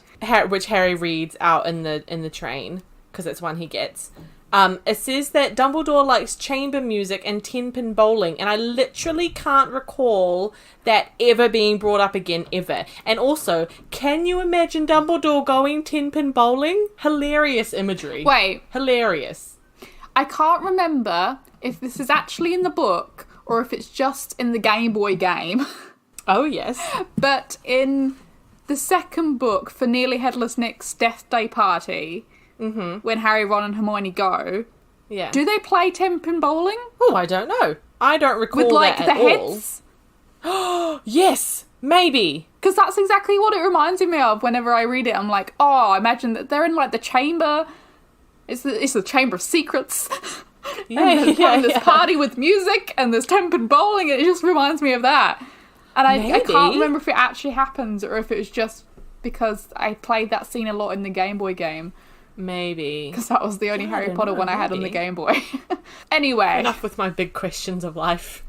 which Harry reads out in the train, because it's one he gets, it says that Dumbledore likes chamber music and 10-pin bowling, and I literally can't recall that ever being brought up again, ever. And also, can you imagine Dumbledore going 10-pin bowling? Hilarious imagery. Wait. Hilarious. I can't remember if this is actually in the book or if it's just in the Game Boy game. Oh, yes. But in the second book for Nearly Headless Nick's Death Day Party, when Harry, Ron and Hermione go, do they play 10-pin bowling? Oh, I don't know. I don't recall with, like, that the at heads? all. Yes, maybe. Because that's exactly what it reminds me of whenever I read it. I'm like, oh, I imagine that they're in, like, the chamber. It's the Chamber of Secrets. And there's this party with music and there's 10-pin bowling. It just reminds me of that. And I can't remember if it actually happens or if it was just because I played that scene a lot in the Game Boy game. Maybe. Because that was the only Harry Potter one I had on the Game Boy. Anyway. Enough with my big questions of life.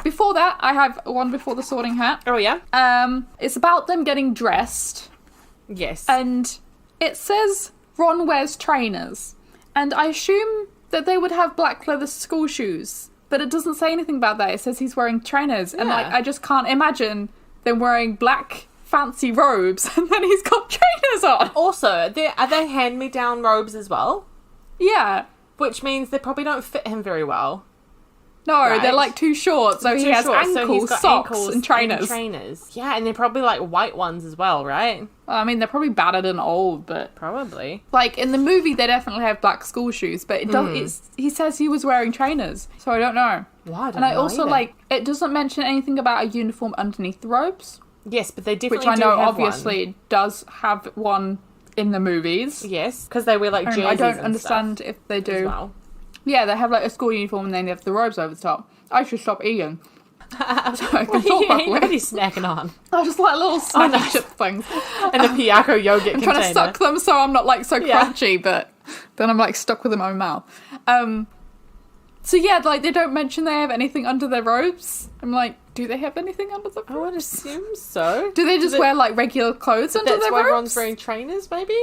Before that, I have one before the Sorting Hat. Oh, yeah? It's about them getting dressed. Yes. And it says Ron wears trainers. And I assume that they would have black leather school shoes. But it doesn't say anything about that. It says he's wearing trainers. And, like, I just can't imagine them wearing black fancy robes and then he's got trainers on. Also, are they hand-me-down robes as well? Yeah. Which means they probably don't fit him very well. No, right? They're, like, too short. So he has socks, and trainers. Yeah, and they're probably, like, white ones as well, right? Well, I mean, they're probably battered and old, but... Probably. Like, in the movie, they definitely have black school shoes, but he says he was wearing trainers, so I don't know. Well, I don't and I know also, either. like, it doesn't mention anything about a uniform underneath the robes. Yes, but they definitely which I know have obviously one. Does have one in the movies. Yes, because they wear, like, jerseys I don't and understand stuff if they do. as well. Yeah, they have, like, a school uniform and then they have the robes over the top. I should stop eating. So I can talk properly. What are you snacking on? I just like little snacky chip things. And the Piaco yogurt I'm container. trying to suck them so I'm not, like, so crunchy, but then I'm, like, stuck with them in my mouth. So yeah, like, they don't mention they have anything under their robes. I'm like, do they have anything under the robes? I would assume so. Do they just wear, like, regular clothes under their robes? That's why Ron's wearing trainers, maybe?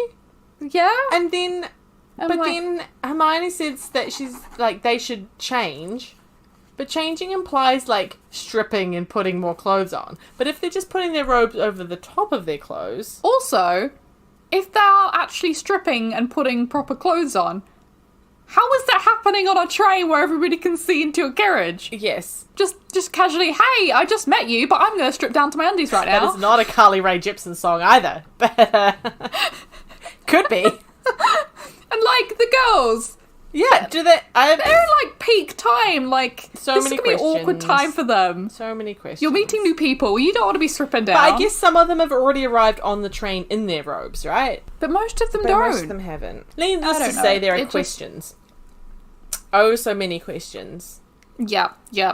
Yeah. And then... then Hermione says that she's, like, they should change. But changing implies, like, stripping and putting more clothes on. But if they're just putting their robes over the top of their clothes... Also, if they're actually stripping and putting proper clothes on, how is that happening on a train where everybody can see into a carriage? Yes. Just casually, hey, I just met you, but I'm going to strip down to my undies right now. That is not a Carly Rae Jepsen song either. But could be. And, like, the girls... Yeah, do they... They're in, like, peak time. Like, so this many is going to be an awkward time for them. So many questions. You're meeting new people. You don't want to be stripping down. But I guess some of them have already arrived on the train in their robes, right? But most of them don't. Most of them haven't. Needless to say, there are questions. Oh, so many questions. Yeah. You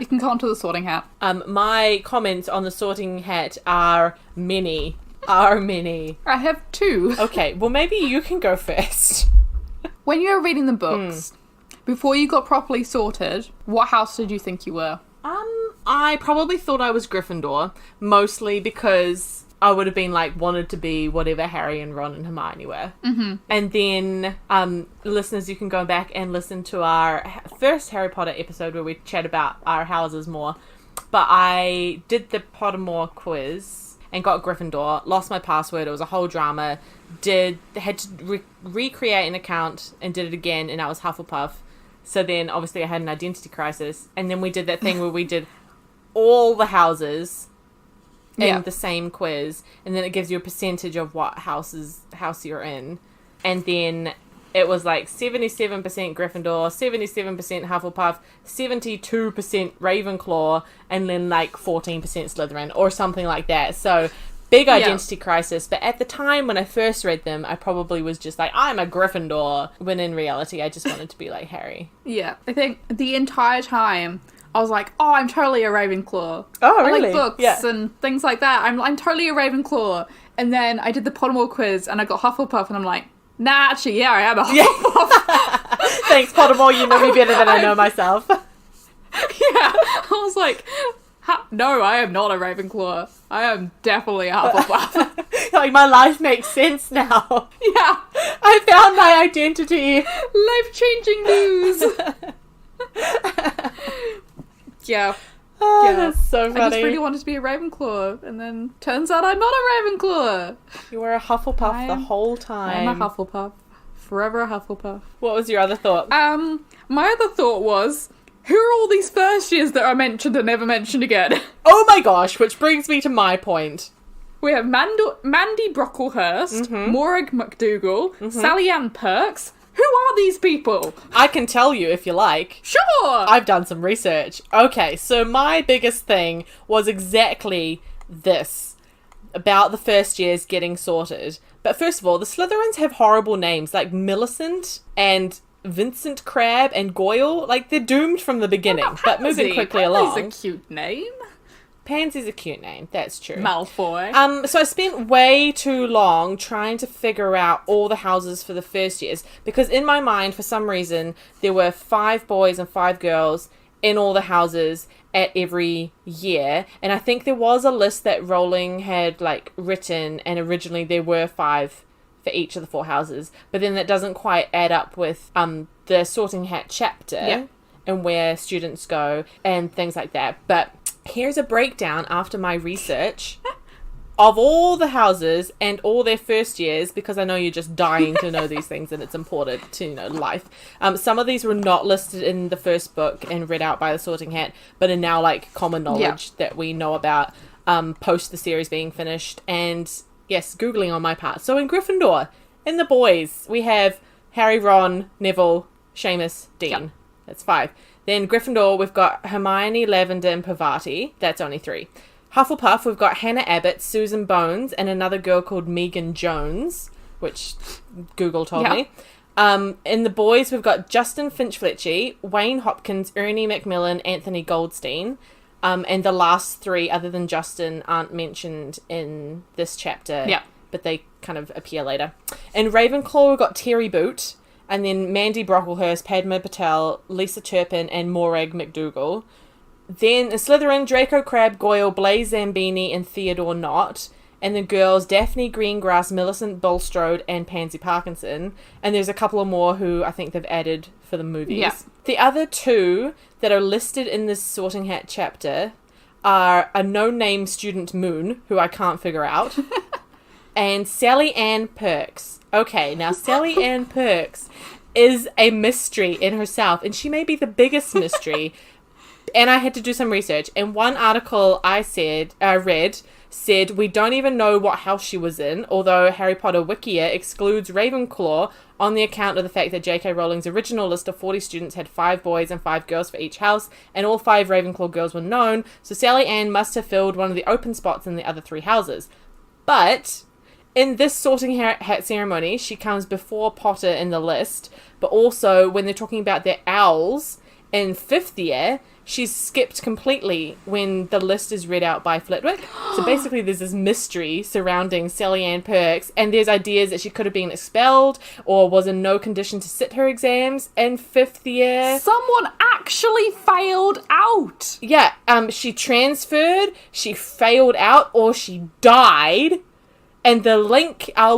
can go on to the Sorting Hat. My comments on the Sorting Hat are many. I have 2. Okay, well, maybe you can go first. When you were reading the books, before you got properly sorted, what house did you think you were? I probably thought I was Gryffindor, mostly because I would have been, like, wanted to be whatever Harry and Ron and Hermione were. Mm-hmm. And then, listeners, you can go back and listen to our first Harry Potter episode where we chat about our houses more. But I did the Pottermore quiz and got Gryffindor, lost my password, it was a whole drama, had to recreate an account and did it again, and I was Hufflepuff. So then, obviously, I had an identity crisis, and then we did that thing where we did all the houses in the same quiz, and then it gives you a percentage of what house you're in. And then it was like 77% Gryffindor, 77% Hufflepuff, 72% Ravenclaw, and then like 14% Slytherin or something like that. So big identity crisis. But at the time when I first read them, I probably was just like, I'm a Gryffindor, when in reality I just wanted to be like Harry. Yeah, I think the entire time I was like, oh, I'm totally a Ravenclaw. Oh, I really? like books and things like that. I'm totally a Ravenclaw. And then I did the Pottermore quiz and I got Hufflepuff and I'm like, nah, actually, yeah, I am a Hufflepuff. Thanks, Pottermore, you know me better than I know myself. Yeah, I was like, no, I am not a Ravenclaw. I am definitely a Hufflepuff. Like, my life makes sense now. Yeah. I found my identity. Life-changing news. Yeah. Oh, Yeah. that's so funny. I just really wanted to be a Ravenclaw, and then turns out I'm not a Ravenclaw. You were a Hufflepuff the whole time. I'm a Hufflepuff. Forever a Hufflepuff. What was your other thought? My other thought was, who are all these first years that are mentioned and never mentioned again? Oh my gosh, which brings me to my point. We have Mandy Brocklehurst, Morag McDougal, Sally Ann Perks. Who are these people? I can tell you if you like. Sure! I've done some research. Okay, so my biggest thing was exactly this. About the first years getting sorted. But first of all, the Slytherins have horrible names like Millicent and Vincent Crabbe and Goyle. Like, they're doomed from the beginning. But moving quickly along. Pansy's a cute name. Pansy's a cute name, that's true. Malfoy. So I spent way too long trying to figure out all the houses for the first years, because in my mind, for some reason, there were 5 boys and 5 girls in all the houses at every year, and I think there was a list that Rowling had, like, written, and originally there were 5 for each of the 4 houses, but then that doesn't quite add up with the Sorting Hat chapter and where students go and things like that. But here's a breakdown after my research of all the houses and all their first years, because I know you're just dying to know these things and it's important to, life. Some of these were not listed in the first book and read out by the Sorting Hat, but are now like common knowledge that we know about post the series being finished. And yes, Googling on my part. So in Gryffindor, in the boys, we have Harry, Ron, Neville, Seamus, Dean. Yep. That's 5. Then Gryffindor, we've got Hermione, Lavender, and Parvati. That's only 3. Hufflepuff, we've got Hannah Abbott, Susan Bones, and another girl called Megan Jones, which Google told me. In the boys, we've got Justin Finch-Fletchy, Wayne Hopkins, Ernie Macmillan, Anthony Goldstein. And the last 3, other than Justin, aren't mentioned in this chapter. Yeah. But they kind of appear later. In Ravenclaw, we've got Terry Boot. And then Mandy Brocklehurst, Padma Patel, Lisa Turpin, and Morag McDougal. Then in Slytherin, Draco Crabbe, Goyle, Blaise Zambini, and Theodore Knott. And the girls, Daphne Greengrass, Millicent Bulstrode, and Pansy Parkinson. And there's a couple of more who I think they've added for the movies. Yeah. The other 2 that are listed in this Sorting Hat chapter are a no-name student Moon, who I can't figure out, and Sally Ann Perks. Okay, now Sally Ann Perks is a mystery in herself, and she may be the biggest mystery. And I had to do some research, and one article I read said we don't even know what house she was in, although Harry Potter Wikia excludes Ravenclaw on the account of the fact that J.K. Rowling's original list of 40 students had 5 boys and 5 girls for each house, and all 5 Ravenclaw girls were known, so Sally Ann must have filled one of the open spots in the other 3 houses. But in this Sorting Hat ceremony, she comes before Potter in the list, but also when they're talking about their owls in 5th year, she's skipped completely when the list is read out by Flitwick. So basically there's this mystery surrounding Sally Ann Perks, and there's ideas that she could have been expelled or was in no condition to sit her exams in 5th year. Someone actually failed out! Yeah, she transferred, she failed out, or she died. And I'll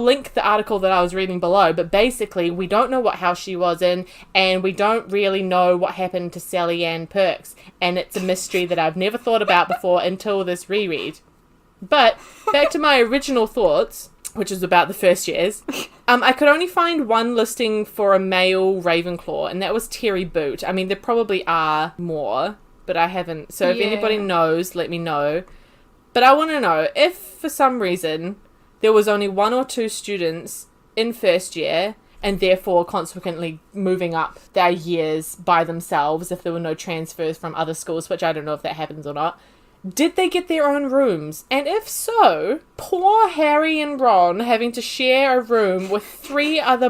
link the article that I was reading below, but basically we don't know what house she was in, and we don't really know what happened to Sally Ann Perks, and it's a mystery that I've never thought about before until this reread. But, back to my original thoughts, which is about the first years, I could only find one listing for a male Ravenclaw, and that was Terry Boot. I mean, there probably are more, but I haven't, so if anybody knows, let me know. But I want to know, if for some reason there was only 1 or 2 students in first year, and therefore consequently moving up their years by themselves if there were no transfers from other schools, which I don't know if that happens or not. Did they get their own rooms? And if so, poor Harry and Ron having to share a room with 3 other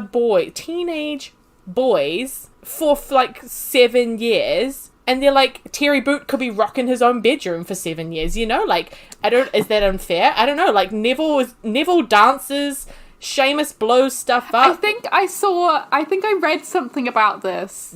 teenage boys for like 7 years. And they're like, Terry Boot could be rocking his own bedroom for 7 years, you know? Like, is that unfair? I don't know. Like, Neville dances, Seamus blows stuff up. I think I read something about this.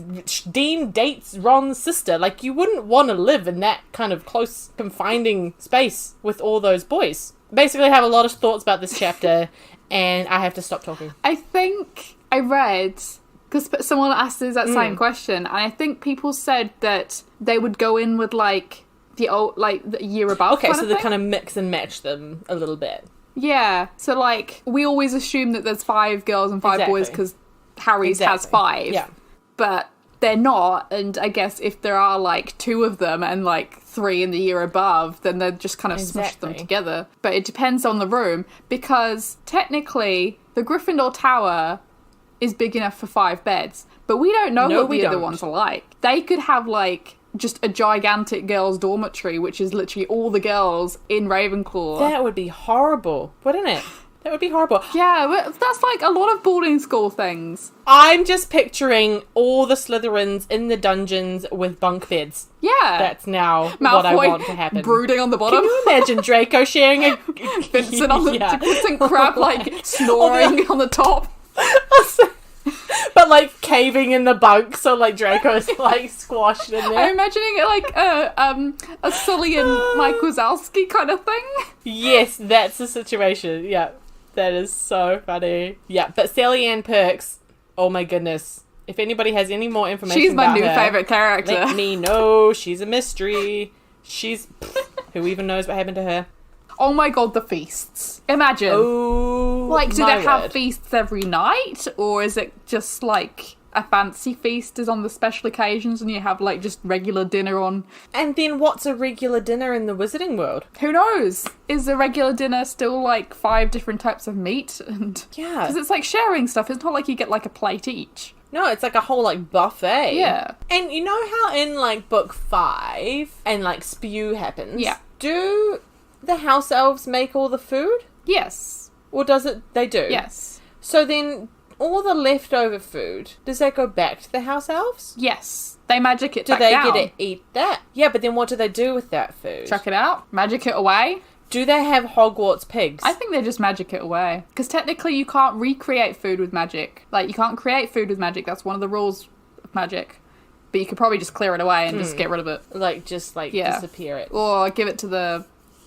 Dean dates Ron's sister. Like, you wouldn't want to live in that kind of close, confining space with all those boys. Basically, I have a lot of thoughts about this chapter, and I have to stop talking. I think I read, because someone asked us that same question, and I think people said that they would go in with, like, the year above. Okay, so they kind of mix and match them a little bit. Yeah, so, like, we always assume that there's 5 girls and 5 boys because Harry's has 5. Yeah. But they're not, and I guess if there are, like, 2 of them and, like, 3 in the year above, then they're just kind of smush them together. But it depends on the room, because technically the Gryffindor Tower is big enough for 5 beds, but we don't know what the other ones are like. They could have, like, just a gigantic girls' dormitory, which is literally all the girls in Ravenclaw. That would be horrible, wouldn't it? That would be horrible. Yeah, that's like a lot of boarding school things. I'm just picturing all the Slytherins in the dungeons with bunk beds. Yeah. That's now Malfoy what I want to happen. Brooding on the bottom. Can you imagine Draco sharing a... Vincent on the Vincent Crabbe, like, snoring on the top. But, like, caving in the bunk, so, like, Draco's, like, squashed in there. I'm imagining it like a Sully and Mike Wazowski kind of thing. Yes, that's the situation. Yeah, that is so funny. Yeah, but Sally Ann Perks, oh my goodness. If anybody has any more information She's about my new her, favourite character. let me know. She's a mystery. Who even knows what happened to her? Oh my god, the feasts. Imagine. Oh, like, do they have word. feasts every night? Or is it just, like, a fancy feast is on the special occasions and you have, like, just regular dinner on... And then what's a regular dinner in the Wizarding World? Who knows? Is the regular dinner still, like, 5 different types of meat? And Yeah. because it's, like, sharing stuff. It's not like you get, like, a plate each. No, it's like a whole, like, buffet. Yeah. And you know how in, like, book 5 and, like, spew happens? Yeah. Do the house elves make all the food? Yes. Or does it... They do? Yes. So then, all the leftover food, does that go back to the house elves? Yes. They magic it Do back they down. get to eat that? Yeah, but then what do they do with that food? Chuck it out. Magic it away. Do they have Hogwarts pigs? I think they just magic it away. Because technically you can't recreate food with magic. Like, you can't create food with magic. That's one of the rules of magic. But you could probably just clear it away and just get rid of it. Like, just, like, disappear it. Or give it to the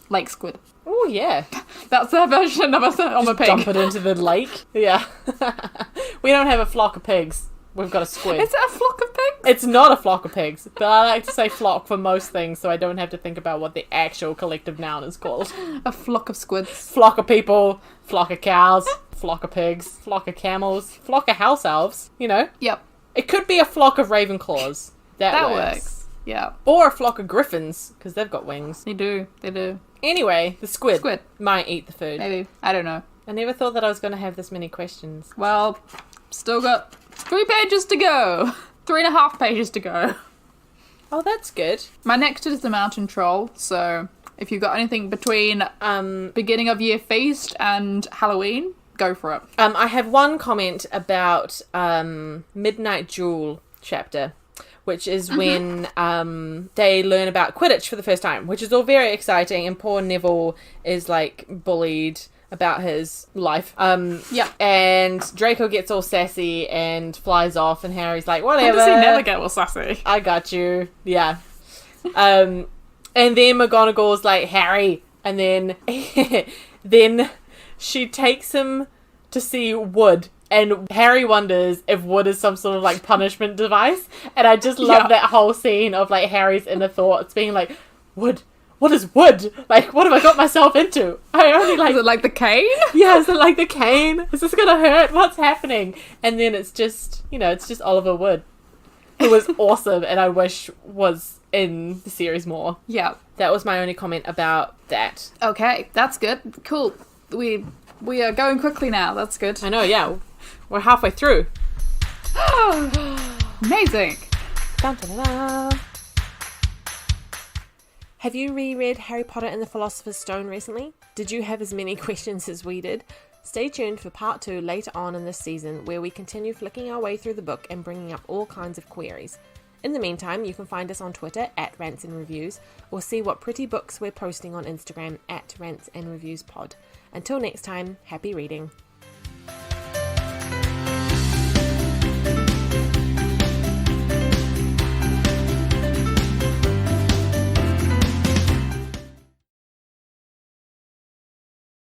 lake squid. Oh, yeah. That's their version of a pig. Dump it into the lake. Yeah. We don't have a flock of pigs. We've got a squid. Is it a flock of pigs? It's not a flock of pigs, but I like to say flock for most things, so I don't have to think about what the actual collective noun is called. A flock of squids. Flock of people, flock of cows, flock of pigs, flock of camels, flock of house elves, you know? Yep. It could be a flock of Ravenclaws. That works. Yeah. Or a flock of griffins, because they've got wings. They do. Anyway, the squid Squid. might eat the food. Maybe. I don't know. I never thought that I was going to have this many questions. Well, still got 3 pages to go. 3.5 pages to go. Oh, that's good. My next is the mountain troll, so if you've got anything between beginning of year feast and Halloween, go for it. I have one comment about Midnight Jewel chapter, which is when they learn about Quidditch for the first time, which is all very exciting, and poor Neville is, like, bullied about his life. Yeah. And Draco gets all sassy and flies off, and Harry's like, whatever. Does he never get all sassy? I got you. Yeah. And then McGonagall's like, Harry. And then, then she takes him to see Wood. And Harry wonders if Wood is some sort of, like, punishment device. And I just love that whole scene of, like, Harry's inner thoughts being like, Wood? What is Wood? Like, what have I got myself into? I only, like... Is it like the cane? Yeah, is it like the cane? Is this gonna hurt? What's happening? And then it's just, you know, it's just Oliver Wood, who was awesome and I wish was in the series more. Yeah. That was my only comment about that. Okay, that's good. Cool. We are going quickly now. That's good. I know, yeah. We're halfway through. Amazing. Dun, dun, dun, dun. Have you reread Harry Potter and the Philosopher's Stone recently? Did you have as many questions as we did? Stay tuned for part 2 later on in this season, where we continue flicking our way through the book and bringing up all kinds of queries. In the meantime, you can find us on Twitter at Rants and Reviews, or see what pretty books we're posting on Instagram at Rants and Reviews Pod. Until next time, happy reading.